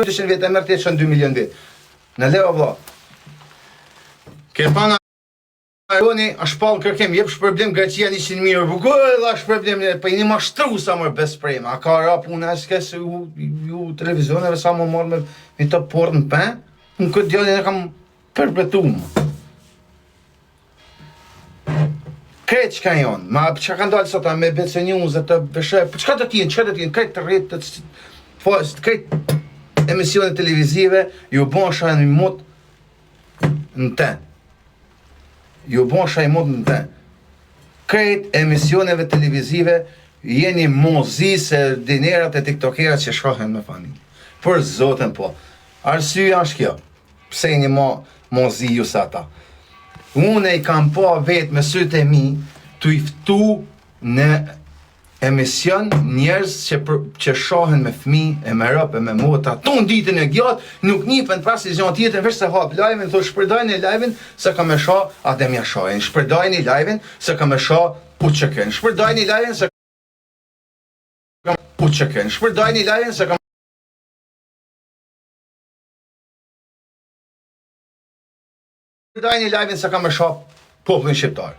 200 vjetë, e mërë të jetë 2 milion vjetë. Në leo vla. Ke pana Aroni, është palë kërkem, jep shpërblim Greqia 100 mirë, dhe shpërblim, për një mashtru sa mërë besprema, a ka rap unë eske se ju televizioneve sa më marrë me të porë në pen, unë këtë djallin e kam përbetumë. Kretë që ka jonë, ma që ka ndalë sota me BC News dhe të bëshë, për që ka të tjenë, kretë të rritë, kretë emisione televizive, ju bon shajnë një motë në tenë. Ju bon shaj mod në ten. Krejt emisioneve televizive jeni mozi se dinerat e tiktokerat që shohen me familje. Për zoten po. Arsyeja është kjo. Pse jeni mozi ju sa ta. Unë i kam po vetë me sytë e mi të iftu në emision njerëz që shohen me fmi, e me rëpë, e me mota, ton ditën e gjatë, nuk njipen pas i zion tjetën, veç se hap live-in, thë shpërdajnë e live-in, se ka me sha, adem ja shohen, shpërdajnë i live-in, se ka me sha, u qëken, shpërdajnë i live-in, se ka u qëken, shpërdajnë i live-in, se ka shpërdajnë i live-in, se ka me sha, popullin shqiptar.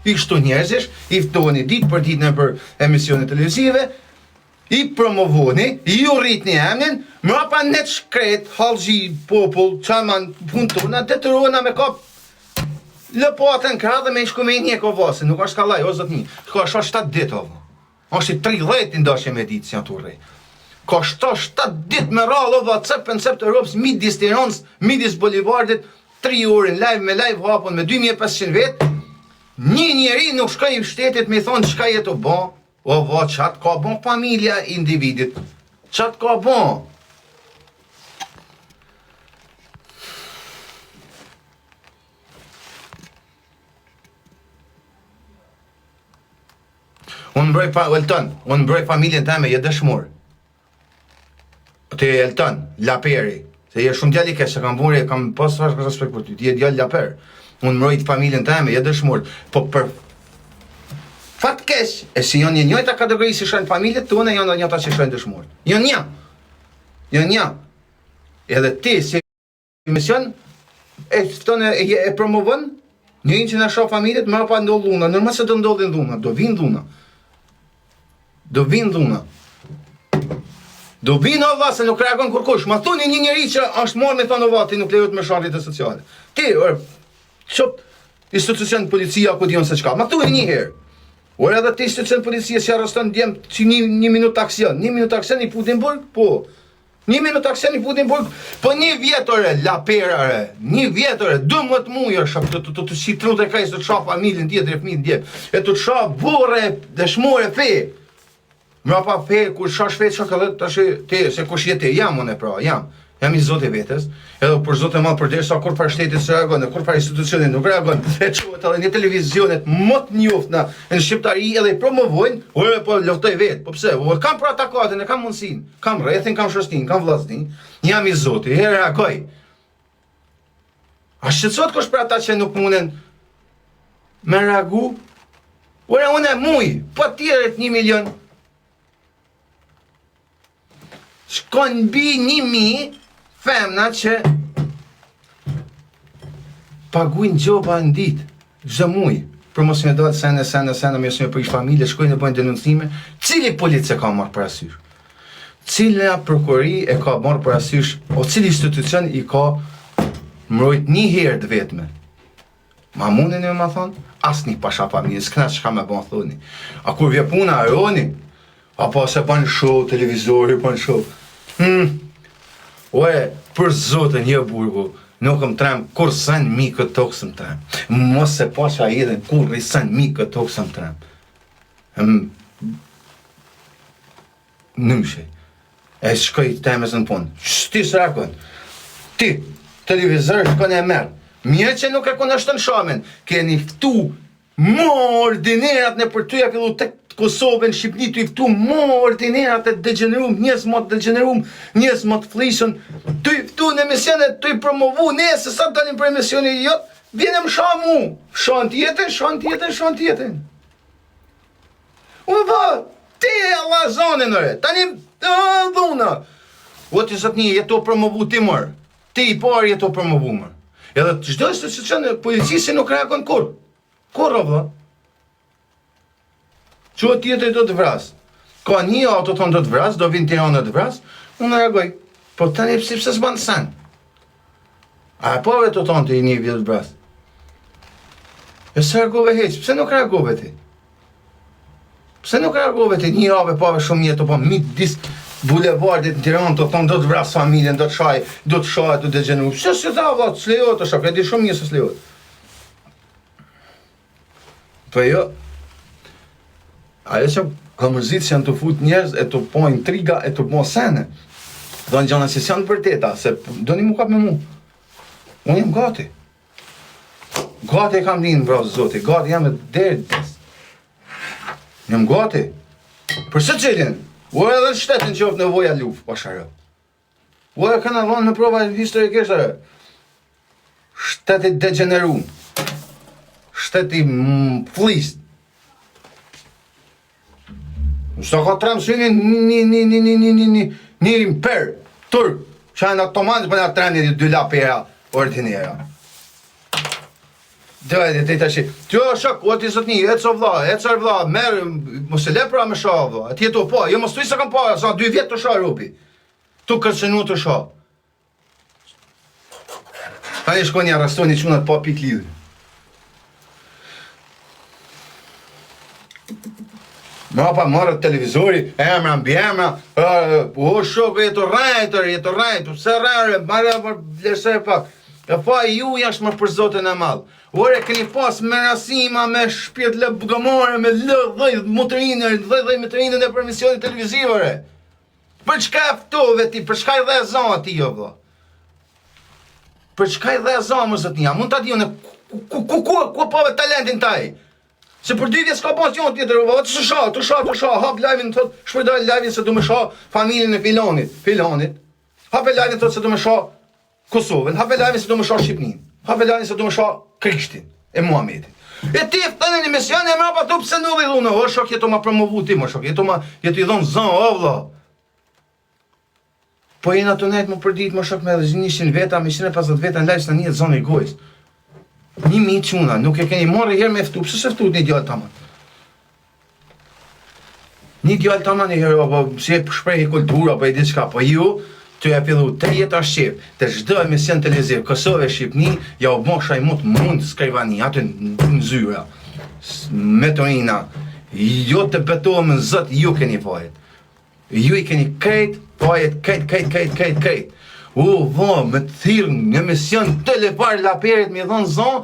I kështu njerëzish, i ftoni ditë për ditë në për emisione televizive, i promovoni, i u rritni emnin, mrapa në të shkret, halgji, popull, qaman, punë tona, detyrohena me kap lëpatën kra dhe me i shku me i një kovase, nuk është ka laj, o zot një, ka është 7 ditë, është i 30 të ndashje me ditë, si janë të urrej. Ka 7 ditë me rallë, o WhatsApp, në të Europës, midis Tiranës, midis Bolivardit, 3 orën live me live hapon me 2500 vetë, një njeri nuk shkoj i shtetit me thonë qka jetë o bon, o va qatë ka bon familja individit, qatë ka bon. Unë mbroj familjen teme, je dëshmur. Të Elton, Laperi, se je shumë djali kesh, se kam buri, kam pas respekt për ty, ti je djali Laper. Unë mbrojt familjen teme, je dëshmur, po për fat kesh, e si janë një njëjta kategori si shojnë familjet, të une janë njëta që shojnë dëshmur. Janë një. Edhe ti, si mision, e ftone e promovon, njëjnë që në shoh familjet, më pa ndollë dhuna, nërma se të ndodhin dhuna, do vinë dhuna. Do vinë ova se nuk reagon kërkush, ma thuni një njeri që është morë me thonë ova, ti nuk lejot me sharrit e sociale. Ti, qop institucion policia ku dion se çka. Ma thuaj një herë. Ora edhe ti institucion policia që arreston djem që një minutë aksion. 1 minutë aksion i putin burg? Po. 1 minutë aksion i putin burg? Po 1 vjetore, laperare. 1 vjetore, 12 muaj është të shitru dhe kaj, të të shoh familjen tjetër e fëmijën djem. E të shoh burre, dëshmore fe. Mrapa fe, kur shoh fe çokolad tash ti se kush je ti? Jam unë pra, jam i zot i vetes, edhe për zot e madh për derisa kur par shtetit se reagon, kur par institucionit nuk reagon, e quhet edhe në televizionet më të njoftna në shqiptari edhe i promovojnë, ore po luftoj vet, po pse? O kam për atakatën, e kam mundsinë, kam rrethin, kam shoqtin, kam vllaznin, jam i zoti, e reagoj. A shqetësohet kush për ata që nuk munden me reagu? Ore unë muj, po tjerët 1 milion. Shkon bi 1000 femna që paguajnë gjoba në ditë, çdo muaj. Për mos më dalë sene me shumë për ish familje, shkojnë e bëjnë denuncime. Cili policia ka marrë parasysh? Cila prokurori e ka marrë parasysh, o cili institucion i ka mbrojt 1 herë të vetme? Ma mundin e ma thonë? Asni pasha familje, s'kna që ka me bon thoni. A kur vje puna Aroni, apo se ban show, televizori, ban show. Oe, për zotën një burgu, nuk më trem, kur sen mi këtë tokë së më trem. Mos se pasha edhe, kur i sen mi këtë tokë së më trem. Nëmshe, e shkoj temës në punë. Ti së rakon, ti, televizor shkon e merë. Mirë që nuk e konështën shamen, keni ftu më ordinerat në për tuja fillu të Kosovën, Shqipni të i ftu më ordinerat e degenerum, njës më të degenerum, njës më të flishën, të i ftu në emisionet, të i promovu, se sa të dalim për emisionet i jotë, vjene më shamu, shanë tjetën. Unë ba, ti e Allah zonin nëre, tani dhuna, o ti zot një jeto promovu ti mër. Ti I parë jeto promovu mër. Edhe çdo institucion policisë nuk reagon kur. Kur o vëlla? Ço tjetër do të vras. Ka një autoton do të vras, do vinë Tiranë do të vras, unë reagoj. Po tani pse s'ban sen? A po vetë tonë të një vjetë vras? E së reagove heq, pse nuk reagove ti? Pse nuk reagove ti? Një javë pave shumë jetë, po mit disk bulevardit në Tiranë të thonë do të vras familjen, do të shaj, do të degjenu. Pse se ta vla, të slejot të shak, e di shumë një se slejot. Po jo, ajo që ka mërzit që janë të fut njerëz, e të po intriga, e të po sene. Do në gjana që janë vërteta, se do një mu kap me mu. Unë jam gati. Gati e kam linë, bro, zoti. Gati jam e derdis. Jam gati. Për së qëllin, u edhe në shtetin që ofë nevoja luft, pasharë. U edhe këna vonë në prova historikisht, shteti degeneru. Shteti flist. Nështë ka tremë syni një imper, turk, që janë otomanë për nga tremë një dy lapera ordinera. Dhe të shi. Kjo shok, o ti zot një, eco vla, merë, mos e lepra me sha vla, ati jetu po, jo mos tu i se kam pa, sa 2 vjetë të sha rupi. Tu kërcenu të sha. Ta një shko një arrestu një qunat pa pik lidhë. Mrapa marrë televizori, emra, mbi emra, o shoko jetu rajtër, pse rajtër, marrë vlerësër pak. E pa ju jashtë më për zotën e madhë. Ore, këni pas me rasima, me shpirt lë bugamore, me lë dhej motrinën e permisionit televizivore. Për çka eftove ti, për çka I dhe zonë ti jo vë? Për çka I dhe zonë më zotënia? Mund ta diu në ku pove talentin taj? Se për 2 vjet s'ka pas gjon tjetër, të sha, hap live-in thot, shpërdoj live-in se du me sha familjen e filonit. Hap live-in thot se du me sha Kosovën, hap live-in se du me sha Shqipnin. Hap live-in se du me sha Krishtin e Muhamedit. E ti thënë një mision e mrapa tu pse nuk I dhunë, o shok jeto ma promovu ti, mo shok, jeto I dhonë zon, o vlla. Po jena të nejtë më përdit, mo shok me 100 veta, me 150 veta në live së në një zonë I gojës. 1000 quna, nuk e keni marrë herë me ftu, pse se ftu një djallë taman? Një djallë taman një herë, po si e shprejhi kultura, po I diçka, po ju, të ja pillu 3 jeta Shqip, të çdo emision televiziv, Kosovë, Shqipni, ja u bon shajmut mund skrivani, aty në zyra, metorina, jo të betohem në zot, ju keni vajet. Ju I keni krejt, vajet, krejt. U, me të thirë në emision televar laperit, mi dhonë zonë,